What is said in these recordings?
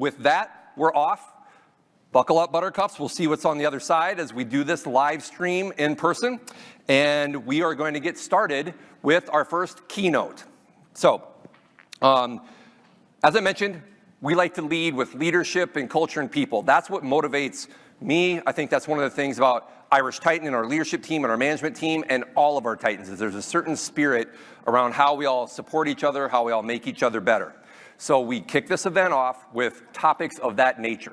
with that, we're off. Buckle up, Buttercups. We'll see what's on the other side as we do this live stream in person. And we are going to get started with our first keynote. So, as I mentioned, we like to lead with leadership and culture and people. That's what motivates me. I think that's one of the things about Irish Titan and our leadership team and our management team and all of our Titans is there's a certain spirit around how we all support each other, how we all make each other better. So we kick this event off with topics of that nature.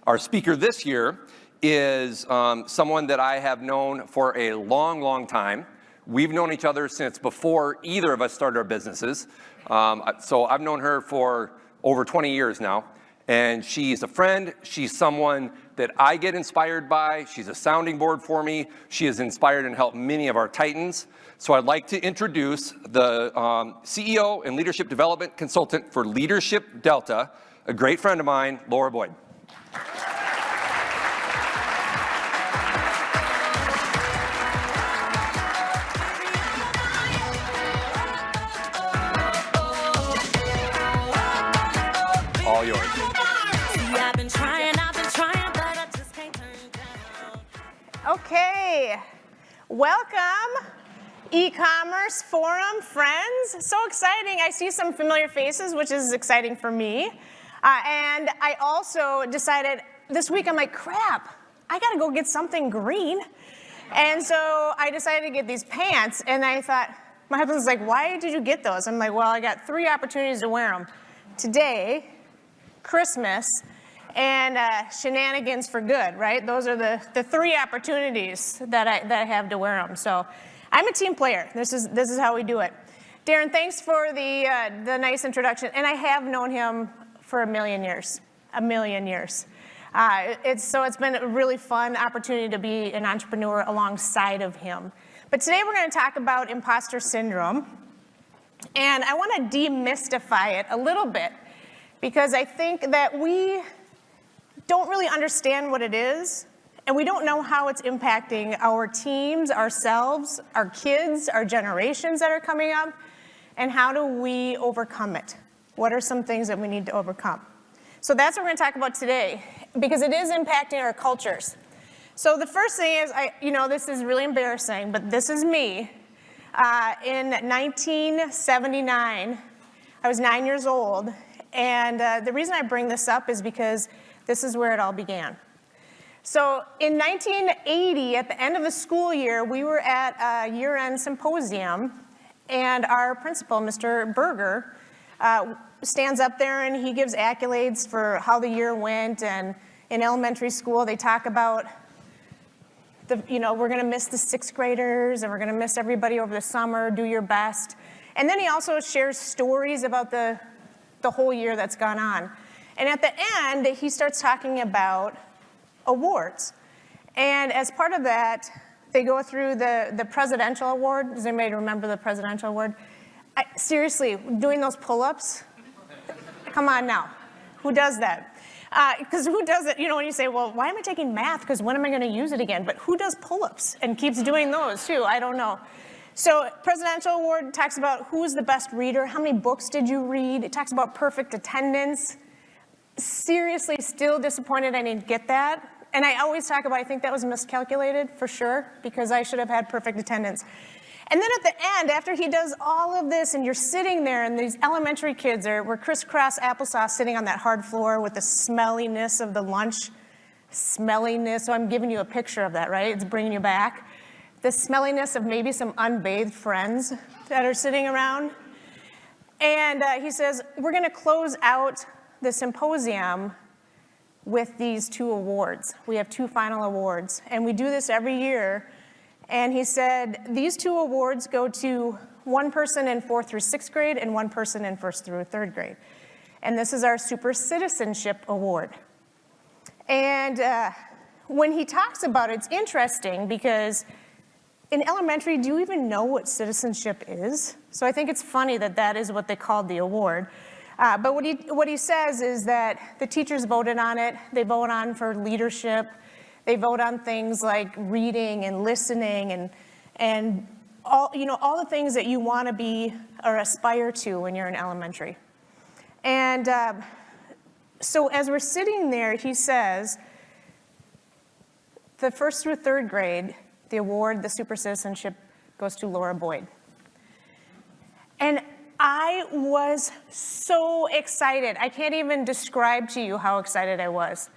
Our speaker this year is someone that I have known for a long, long time. We've known each other since before either of us started our businesses. So I've known her for over 20 years now. And she's a friend. She's someone that I get inspired by. She's a sounding board for me. She has inspired and helped many of our Titans. So I'd like to introduce the CEO and Leadership Development Consultant for Leadership Delta, a great friend of mine, Laura Boyd. All yours. Okay, welcome e-commerce forum friends. So exciting. I see some familiar faces, which is exciting for me. And I also decided this week, I'm like, crap, I gotta go get something green. And so I decided to get these pants, and I thought, my husband's like, why did you get those? I'm like, well, I got 3 opportunities to wear them. Today, Christmas, and shenanigans for good, right? Those are the 3 opportunities that I have to wear them. So I'm a team player. This is how we do it. Darren, thanks for the nice introduction. And I have known him for a million years. It's been a really fun opportunity to be an entrepreneur alongside of him. But today we're going to talk about imposter syndrome. And I want to demystify it a little bit because I think that we don't really understand what it is, and we don't know how it's impacting our teams, ourselves, our kids, our generations that are coming up, and how do we overcome it? What are some things that we need to overcome? So that's what we're going to talk about today, because it is impacting our cultures. So the first thing is, this is really embarrassing, but this is me. In 1979, I was 9 years old, and the reason I bring this up is because this is where it all began. So in 1980, at the end of the school year, we were at a year-end symposium, and our principal, Mr. Berger, stands up there and he gives accolades for how the year went. And in elementary school, they talk about we're going to miss the 6th graders, and we're going to miss everybody over the summer. Do your best. And then he also shares stories about the whole year that's gone on. And at the end, he starts talking about awards. And as part of that, they go through the presidential award. Does anybody remember the presidential award? Seriously, doing those pull-ups? Come on now. Who does that? Because who does it? When you say, well, why am I taking math? Because when am I going to use it again? But who does pull-ups and keeps doing those too? I don't know. So presidential award talks about who's the best reader, how many books did you read? It talks about perfect attendance. Seriously, still disappointed I didn't get that. And I always talk about, I think that was miscalculated for sure, because I should have had perfect attendance. And then at the end, after he does all of this, and you're sitting there, and these elementary kids were crisscross applesauce sitting on that hard floor with the smelliness of the lunch. Smelliness, so I'm giving you a picture of that, right? It's bringing you back. The smelliness of maybe some unbathed friends that are sitting around. And he says, we're going to close out the symposium with these 2 awards. We have 2 final awards, and we do this every year. And he said, these 2 awards go to one person in 4th through 6th grade and one person in 1st through 3rd grade. And this is our Super Citizenship Award. And when he talks about it, it's interesting because in elementary, do you even know what citizenship is? So I think it's funny that that is what they called the award. But what he says is that the teachers voted on it. They vote on for leadership. They vote on things like reading and listening and all the things that you want to be or aspire to when you're in elementary. And So as we're sitting there, he says, the first through third grade, the award, the super citizenship, goes to Laura Boyd. And I was so excited. I can't even describe to you how excited I was,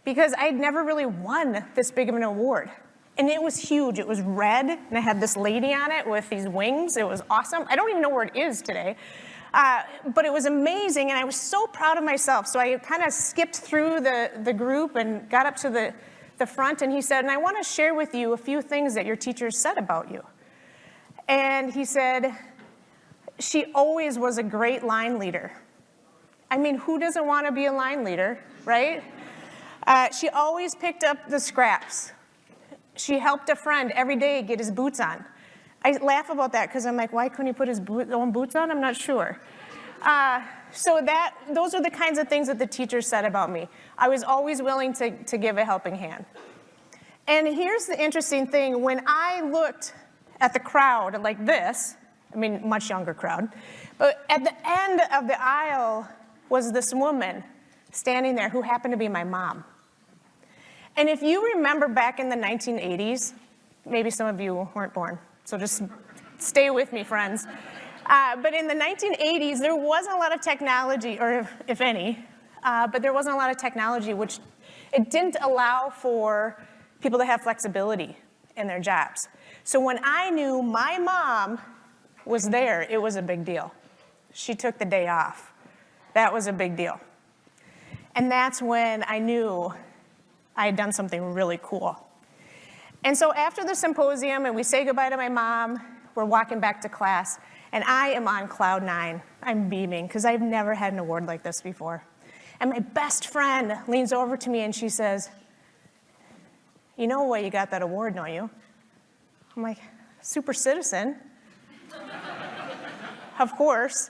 because I'd never really won this big of an award. And it was huge. It was red, and I had this lady on it with these wings. It was awesome. I don't even know where it is today. But it was amazing, and I was so proud of myself. So I kind of skipped through the group and got up to the front, and he said, and I want to share with you a few things that your teachers said about you. And he said, she always was a great line leader. I mean, who doesn't want to be a line leader, right? She always picked up the scraps. She helped a friend every day get his boots on. I laugh about that because I'm like, why couldn't he put his own boots on? I'm not sure. So those are the kinds of things that the teachers said about me. I was always willing to give a helping hand. And here's the interesting thing. When I looked at the crowd like this, I mean, much younger crowd, but at the end of the aisle was this woman standing there who happened to be my mom. And if you remember back in the 1980s, maybe some of you weren't born, so just stay with me, friends. But in the 1980s, there wasn't a lot of technology, or if any, but there wasn't a lot of technology, which it didn't allow for people to have flexibility in their jobs. So when I knew my mom was there, it was a big deal. She took the day off. That was a big deal. And that's when I knew I had done something really cool. And so after the symposium, and we say goodbye to my mom, we're walking back to class, and I am on cloud 9. I'm beaming, because I've never had an award like this before. And my best friend leans over to me and she says, you know why you got that award, don't you? I'm like, super citizen. Of course.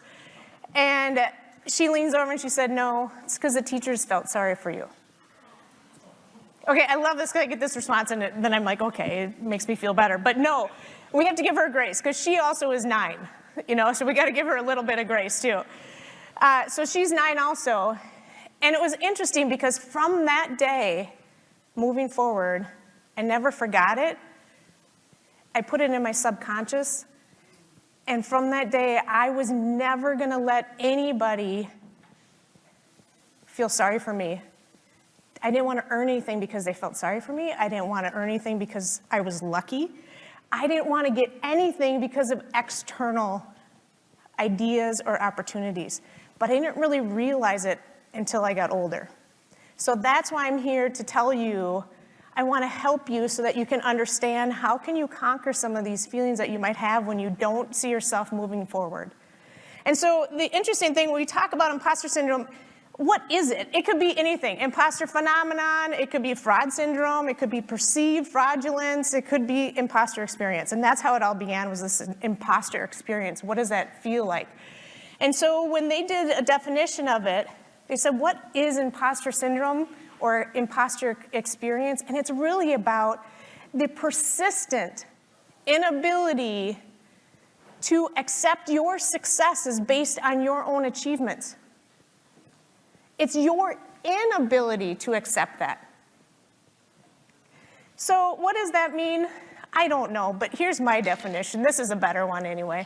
And she leans over and she said, no, it's because the teachers felt sorry for you. Okay, I love this because I get this response, and then I'm like, okay, it makes me feel better. But no, we have to give her grace, because she also is 9, so we got to give her a little bit of grace, too. So she's 9 also. And it was interesting, because from that day, moving forward, I never forgot it. I put it in my subconscious. And from that day, I was never going to let anybody feel sorry for me. I didn't want to earn anything because they felt sorry for me. I didn't want to earn anything because I was lucky. I didn't want to get anything because of external ideas or opportunities. But I didn't really realize it until I got older. So that's why I'm here to tell you, I want to help you so that you can understand how can you conquer some of these feelings that you might have when you don't see yourself moving forward. And so the interesting thing, when we talk about imposter syndrome, what is it? It could be anything. Imposter phenomenon, it could be fraud syndrome, it could be perceived fraudulence, it could be imposter experience. And that's how it all began, was this imposter experience. What does that feel like? And so when they did a definition of it, they said, what is imposter syndrome or imposter experience? And it's really about the persistent inability to accept your successes based on your own achievements. It's your inability to accept that. So what does that mean? I don't know, but here's my definition. This is a better one anyway.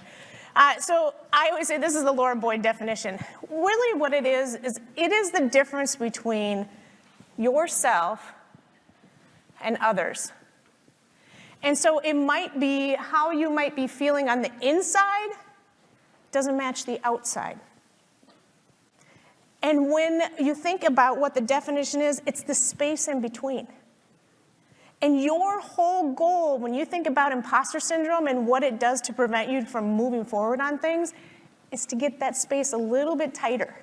So I always say this is the Laura Boyd definition. Really what it is it is the difference between yourself and others. And so it might be how you might be feeling on the inside doesn't match the outside. And when you think about what the definition is, it's the space in between. And your whole goal, when you think about imposter syndrome and what it does to prevent you from moving forward on things, is to get that space a little bit tighter.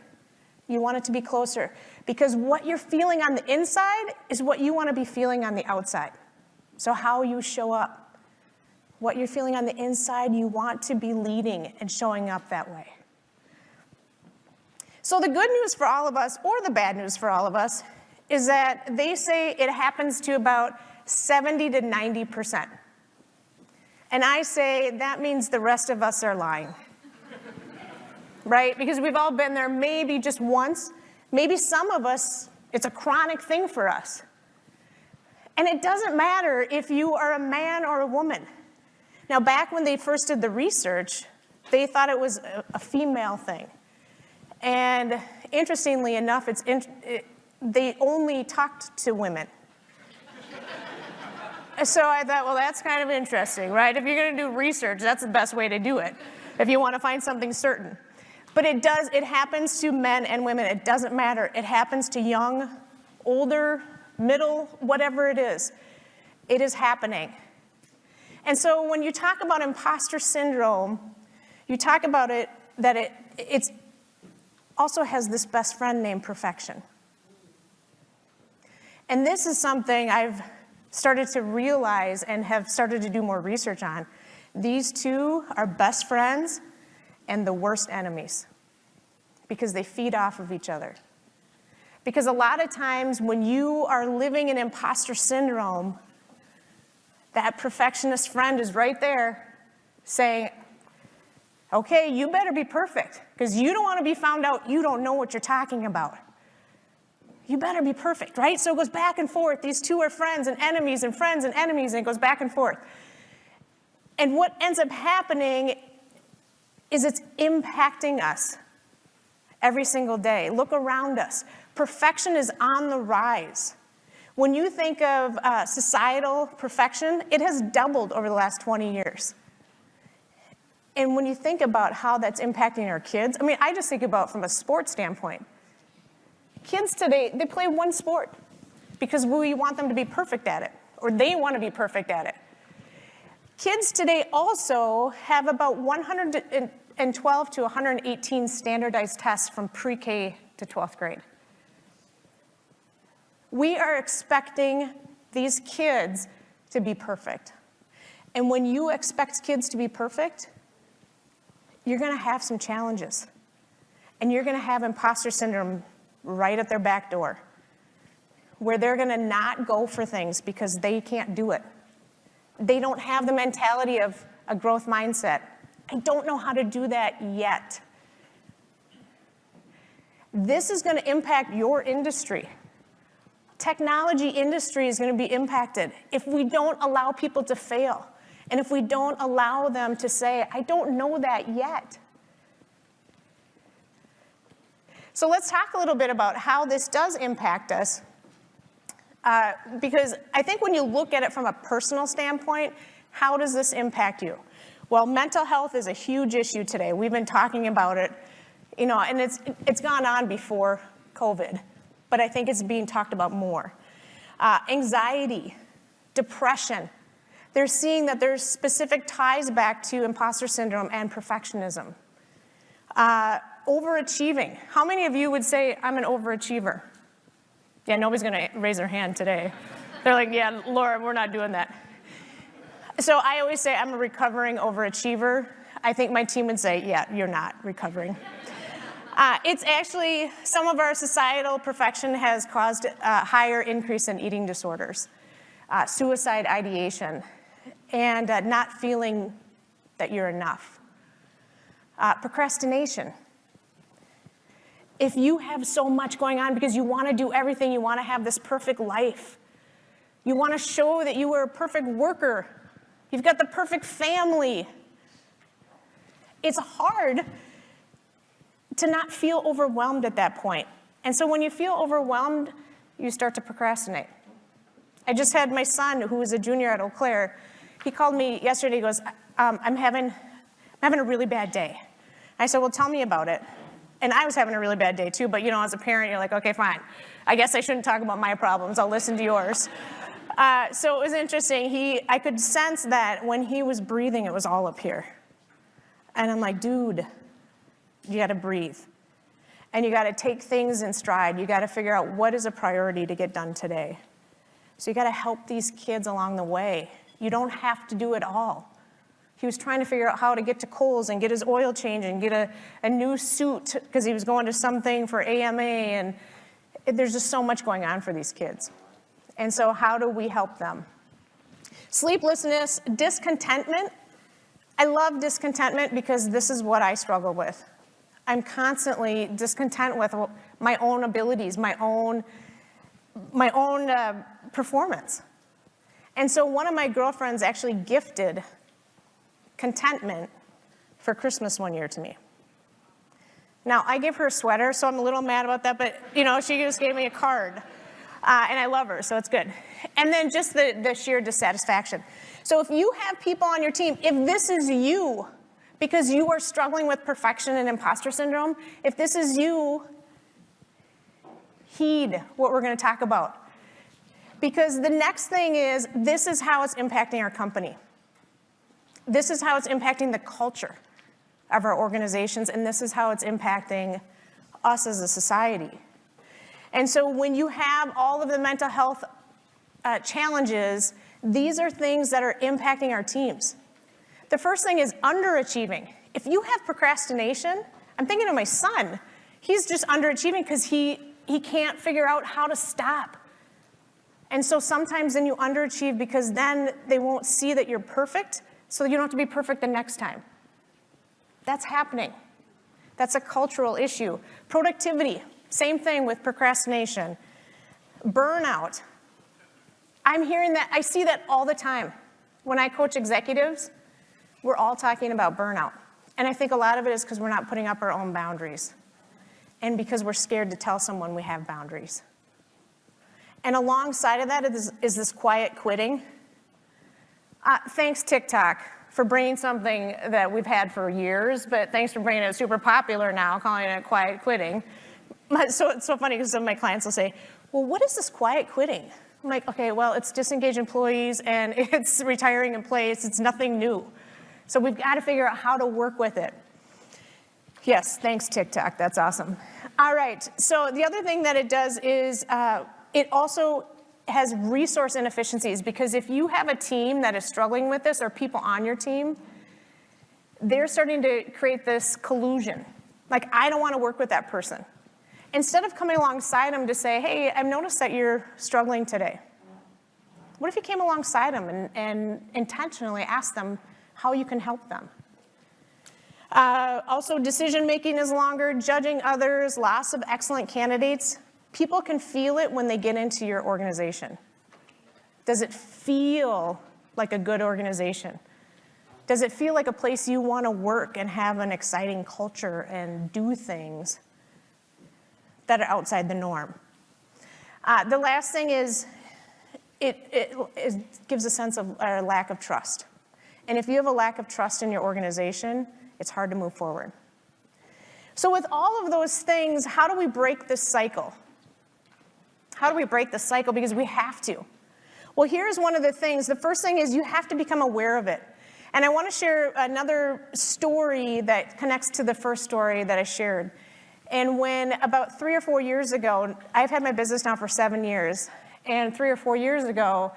You want it to be closer. Because what you're feeling on the inside is what you want to be feeling on the outside. So how you show up, what you're feeling on the inside, you want to be leading and showing up that way. So the good news for all of us, or the bad news for all of us, is that they say it happens to about 70 to 90%. And I say that means the rest of us are lying. Right? Because we've all been there maybe just once, Maybe some of us, it's a chronic thing for us. And it doesn't matter if you are a man or a woman. Now, back when they first did the research, they thought it was a female thing. And interestingly enough, they only talked to women. So I thought, well, that's kind of interesting, right? If you're going to do research, that's the best way to do it, if you want to find something certain. But it happens to men and women. It doesn't matter. It happens to young, older, middle, whatever it is. It is happening. And so when you talk about imposter syndrome, you talk about it that it also has this best friend named perfection. And this is something I've started to realize and have started to do more research on. These two are best friends and the worst enemies because they feed off of each other. Because a lot of times when you are living in imposter syndrome, that perfectionist friend is right there saying, okay, you better be perfect because you don't want to be found out you don't know what you're talking about. You better be perfect, right? So it goes back and forth. These two are friends and enemies and friends and enemies, and it goes back and forth. And what ends up happening is it's impacting us every single day. Look around us. Perfection is on the rise. When you think of societal perfection, it has doubled over the last 20 years. And when you think about how that's impacting our kids, I mean, I just think about from a sports standpoint. Kids today, they play one sport because we want them to be perfect at it, or they want to be perfect at it. Kids today also have about 112 to 118 standardized tests from pre-K to 12th grade. We are expecting these kids to be perfect. And when you expect kids to be perfect, you're going to have some challenges. And you're going to have imposter syndrome right at their back door, where they're going to not go for things because they can't do it. They don't have the mentality of a growth mindset. I don't know how to do that yet. This is going to impact your industry. Technology industry is going to be impacted if we don't allow people to fail, and if we don't allow them to say, I don't know that yet. So let's talk a little bit about how this does impact us, because I think when you look at it from a personal standpoint, how does this impact you? Well, mental health is a huge issue today. We've been talking about it, and it's gone on before COVID, but I think it's being talked about more. Anxiety, depression. They're seeing that there's specific ties back to imposter syndrome and perfectionism. Overachieving. How many of you would say, I'm an overachiever? Yeah, nobody's going to raise their hand today. They're like, yeah, Laura, we're not doing that. So I always say I'm a recovering overachiever. I think my team would say, yeah, you're not recovering. It's actually, some of our societal perfection has caused a higher increase in eating disorders, suicide ideation, and not feeling that you're enough. Procrastination. If you have so much going on because you want to do everything, you want to have this perfect life, you want to show that you are a perfect worker, you've got the perfect family, it's hard to not feel overwhelmed at that point. And so when you feel overwhelmed, you start to procrastinate. I just had my son, who is a junior at Eau Claire, he called me yesterday, he goes, I'm having a really bad day. I said, well, tell me about it. And I was having a really bad day too, but as a parent, you're like, okay, fine. I guess I shouldn't talk about my problems, I'll listen to yours. So it was interesting, I could sense that when he was breathing, it was all up here. And I'm like, dude, you gotta breathe. And you gotta take things in stride. You gotta figure out what is a priority to get done today. So you gotta help these kids along the way. You don't have to do it all. He was trying to figure out how to get to Kohl's and get his oil change and get a new suit because he was going to something for AMA, and there's just so much going on for these kids. And so how do we help them? Sleeplessness, discontentment. I love discontentment because this is what I struggle with. I'm constantly discontent with my own abilities, my own performance. And so one of my girlfriends actually gifted contentment for Christmas one year to me. Now, I gave her a sweater, so I'm a little mad about that, but she just gave me a card. And I love her, so it's good. And then just the sheer dissatisfaction. So if you have people on your team, if this is you, because you are struggling with perfection and imposter syndrome, if this is you, heed what we're going to talk about. Because the next thing is, this is how it's impacting our company. This is how it's impacting the culture of our organizations, and this is how it's impacting us as a society. And so when you have all of the mental health challenges, these are things that are impacting our teams. The first thing is underachieving. If you have procrastination, I'm thinking of my son. He's just underachieving because he can't figure out how to stop. And so sometimes then you underachieve because then they won't see that you're perfect, so you don't have to be perfect the next time. That's happening. That's a cultural issue. Productivity, same thing with procrastination. Burnout. I'm hearing that, I see that all the time. When I coach executives, we're all talking about burnout. And I think a lot of it is because we're not putting up our own boundaries. And because we're scared to tell someone we have boundaries. And alongside of that is this quiet quitting. Thanks, TikTok, for bringing something that we've had for years, but thanks for bringing it super popular now, calling it quiet quitting. So it's so funny because some of my clients will say, well, what is this quiet quitting? I'm like, okay, well, it's disengaged employees and it's retiring in place. It's nothing new. So we've got to figure out how to work with it. Yes, thanks, TikTok. That's awesome. All right, so the other thing that it does is it also has resource inefficiencies, because if you have a team that is struggling with this or people on your team, they're starting to create this collusion. Like, I don't want to work with that person. Instead of coming alongside them to say, hey, I've noticed that you're struggling today. What if you came alongside them and intentionally asked them how you can help them? Also, decision-making is longer, judging others, loss of excellent candidates. People can feel it when they get into your organization. Does it feel like a good organization? Does it feel like a place you want to work and have an exciting culture and do things that are outside the norm? The last thing is it gives a sense of a lack of trust. And if you have a lack of trust in your organization, it's hard to move forward. So with all of those things, how do we break this cycle? How do we break the cycle? Because we have to. Well, here's one of the things. The first thing is you have to become aware of it. And I want to share another story that connects to the first story that I shared. And when about 3 or 4 years ago, I've had my business now for 7 years, and 3 or 4 years ago,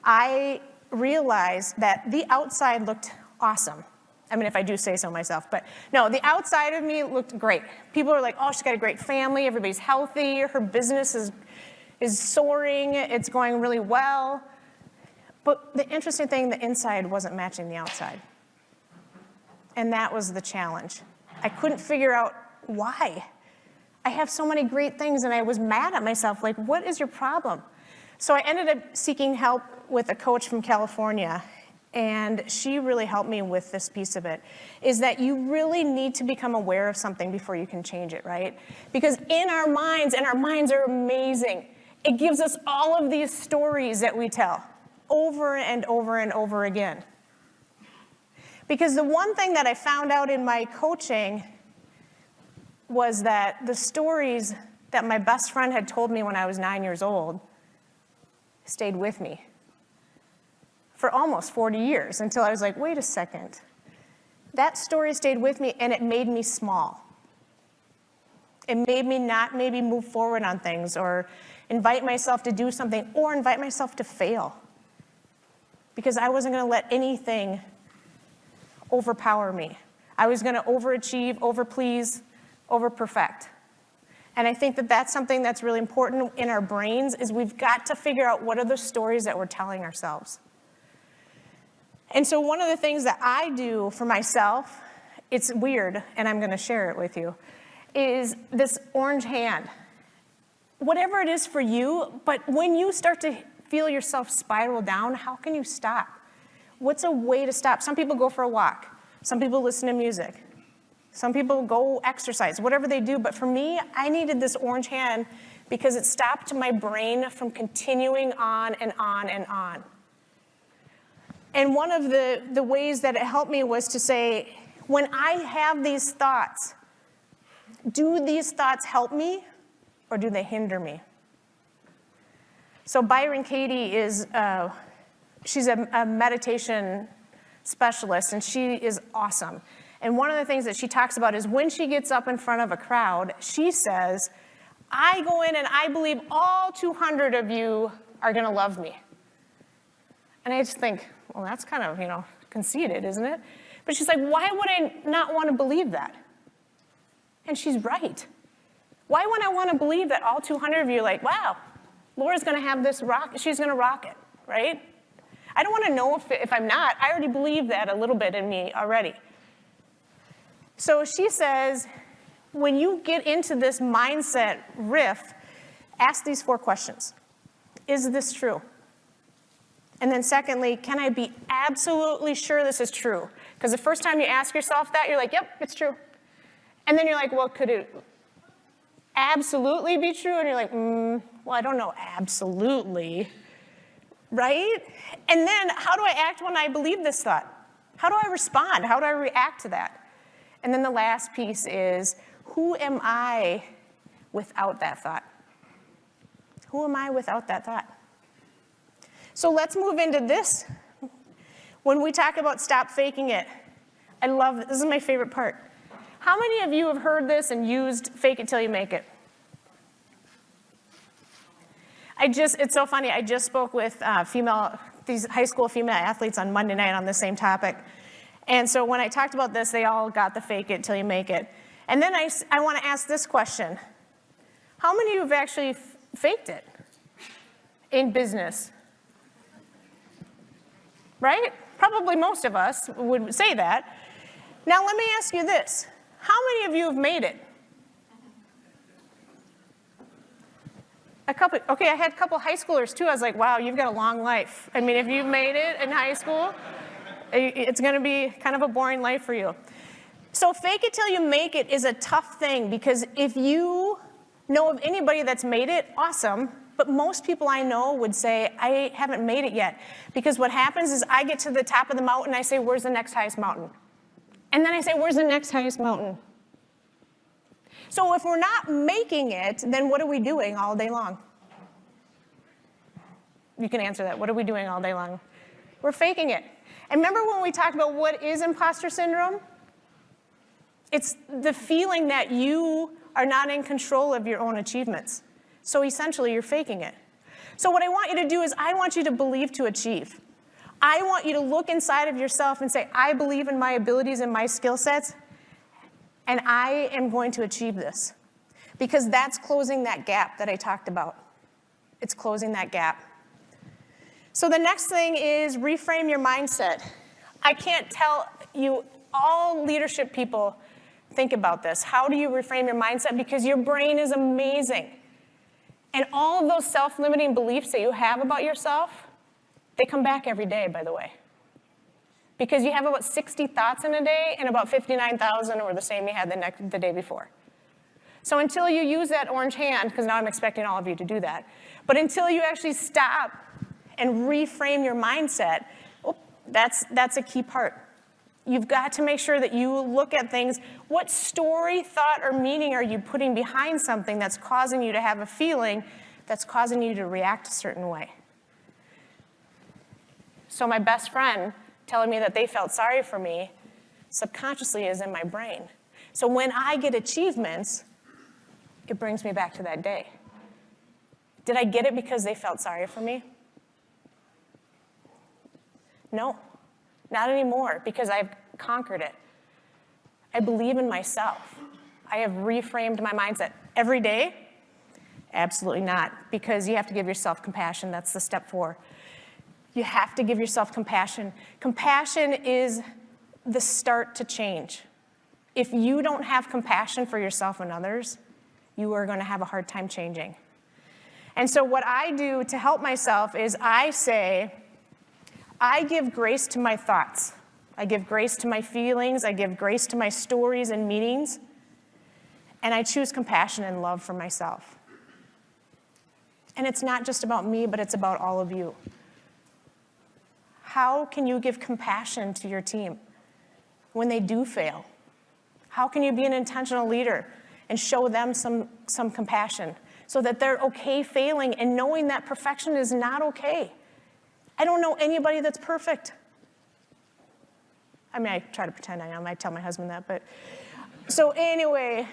I realized that the outside looked awesome. I mean, if I do say so myself, but no, the outside of me looked great. People are like, oh, she's got a great family, everybody's healthy, her business is soaring, it's going really well. But the interesting thing, the inside wasn't matching the outside. And that was the challenge. I couldn't figure out why. I have so many great things, and I was mad at myself, like, what is your problem? So I ended up seeking help with a coach from California, and she really helped me with this piece of it, is that you really need to become aware of something before you can change it, right? Because in our minds, and our minds are amazing, it gives us all of these stories that we tell over and over and over again. Because the one thing that I found out in my coaching was that the stories that my best friend had told me when I was 9 years old stayed with me for almost 40 years, until I was like, wait a second. That story stayed with me, and it made me small. It made me not maybe move forward on things, or invite myself to do something, or invite myself to fail. Because I wasn't going to let anything overpower me. I was going to overachieve, overplease, overperfect. And I think that that's something that's really important in our brains, is we've got to figure out what are the stories that we're telling ourselves. And so one of the things that I do for myself, it's weird, and I'm going to share it with you. is this orange hand. Whatever it is for you, but when you start to feel yourself spiral down, how can you stop? What's a way to stop? Some people go for a walk. Some people listen to music. Some people go exercise, whatever they do. But for me, I needed this orange hand because it stopped my brain from continuing on and on and on. And one of the ways that it helped me was to say, when I have these thoughts, do these thoughts help me or do they hinder me? So Byron Katie is, she's a meditation specialist, and she is awesome. And one of the things that she talks about is when she gets up in front of a crowd, she says, I go in and I believe all 200 of you are going to love me. And I just think, well, that's kind of, conceited, isn't it? But she's like, why would I not want to believe that? And she's right. Why would I want to believe that all 200 of you are like, wow, Laura's going to have this rock, she's going to rock it, right? I don't want to know if I'm not. I already believe that a little bit in me already. So she says, when you get into this mindset riff, ask these 4 questions. Is this true? And then secondly, can I be absolutely sure this is true? Because the first time you ask yourself that, you're like, yep, it's true. And then you're like, well, could it absolutely be true? And you're like, well, I don't know, absolutely, right? And then how do I act when I believe this thought? How do I respond? How do I react to that? And then the last piece is, who am I without that thought? Who am I without that thought? So let's move into this. When we talk about stop faking it, I love this. This is my favorite part. How many of you have heard this and used fake it till you make it? It's so funny. I just spoke with these high school female athletes on Monday night on the same topic. And so when I talked about this, they all got the fake it till you make it. And then I want to ask this question. How many of you have actually faked it in business? Right? Probably most of us would say that. Now let me ask you this. How many of you have made it? Okay, I had a couple high schoolers too. I was like, wow, you've got a long life. I mean, if you've made it in high school, it's going to be kind of a boring life for you. So fake it till you make it is a tough thing, because if you know of anybody that's made it, awesome. But most people I know would say, I haven't made it yet. Because what happens is I get to the top of the mountain, I say, where's the next highest mountain? And then I say, where's the next highest mountain? So if we're not making it, then what are we doing all day long? You can answer that. What are we doing all day long? We're faking it. And remember when we talked about what is imposter syndrome? It's the feeling that you are not in control of your own achievements. So essentially, you're faking it. So what I want you to do is I want you to believe to achieve. I want you to look inside of yourself and say, I believe in my abilities and my skill sets, and I am going to achieve this. Because that's closing that gap that I talked about. It's closing that gap. So the next thing is reframe your mindset. I can't tell you, all leadership people think about this. How do you reframe your mindset? Because your brain is amazing. And all of those self-limiting beliefs that you have about yourself, they come back every day, by the way. Because you have about 60 thoughts in a day, and about 59,000 were the same you had the day before. So until you use that orange hand, because now I'm expecting all of you to do that, but until you actually stop and reframe your mindset, that's a key part. You've got to make sure that you look at things. What story, thought, or meaning are you putting behind something that's causing you to have a feeling, that's causing you to react a certain way? So my best friend telling me that they felt sorry for me subconsciously is in my brain. So when I get achievements, it brings me back to that day. Did I get it because they felt sorry for me? No. Not anymore, because I've conquered it. I believe in myself. I have reframed my mindset. Every day? Absolutely not, because you have to give yourself compassion. That's the step 4. You have to give yourself compassion. Compassion is the start to change. if you don't have compassion for yourself and others, you are going to have a hard time changing. And so what I do to help myself is I say, I give grace to my thoughts. I give grace to my feelings. I give grace to my stories and meanings. And I choose compassion and love for myself. And it's not just about me, but it's about all of you. How can you give compassion to your team when they do fail? How can you be an intentional leader and show them some compassion so that they're okay failing and knowing that perfection is not okay? I don't know anybody that's perfect. I mean, I try to pretend I am. I tell my husband that, but so anyway,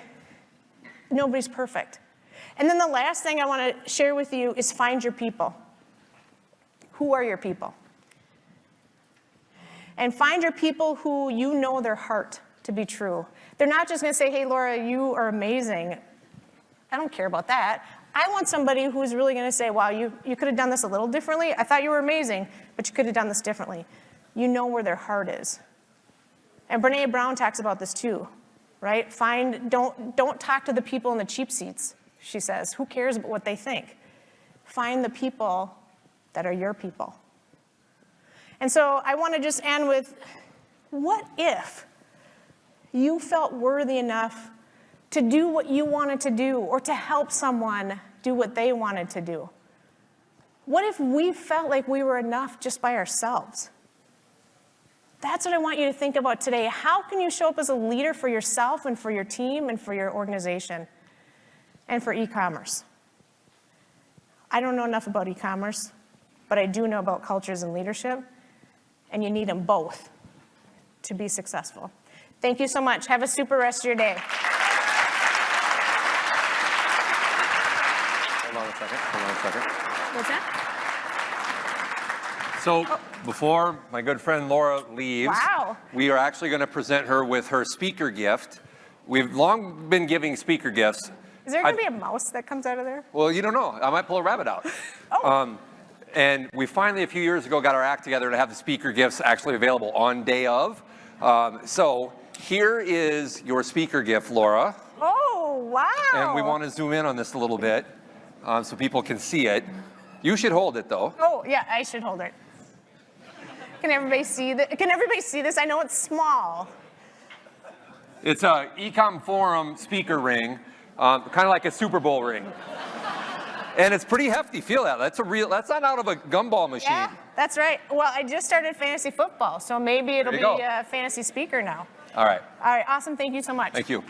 nobody's perfect. And then the last thing I want to share with you is find your people. Who are your people? And find your people who you know their heart to be true. They're not just going to say, hey, Laura, you are amazing. I don't care about that. I want somebody who's really going to say, wow, you could have done this a little differently. I thought you were amazing, but you could have done this differently. You know where their heart is. And Brené Brown talks about this too, right? Don't talk to the people in the cheap seats, she says. Who cares about what they think? Find the people that are your people. And so I want to just end with, what if you felt worthy enough to do what you wanted to do or to help someone do what they wanted to do? What if we felt like we were enough just by ourselves? That's what I want you to think about today. How can you show up as a leader for yourself and for your team and for your organization and for e-commerce? I don't know enough about e-commerce, but I do know about cultures and leadership, and you need them both to be successful. Thank you so much. Have a super rest of your day. Hold on a second. What's that? So before my good friend Laura leaves, Wow. we are actually going to present her with her speaker gift. We've long been giving speaker gifts. Is there going to be a mouse that comes out of there? Well, you don't know. I might pull a rabbit out. Oh. And we finally, a few years ago, got our act together to have the speaker gifts actually available on day of. So here is your speaker gift, Laura. Oh, wow. And we want to zoom in on this a little bit so people can see it. You should hold it, though. Oh, yeah, I should hold it. Can everybody see this? Can everybody see this? I know it's small. It's a Ecomm Forum speaker ring, kind of like a Super Bowl ring. And it's pretty hefty. Feel that. That's not out of a gumball machine. Yeah, that's right. Well, I just started fantasy football, so maybe it'll be go. a fantasy speaker now. All right. All right, awesome. Thank you so much. Thank you.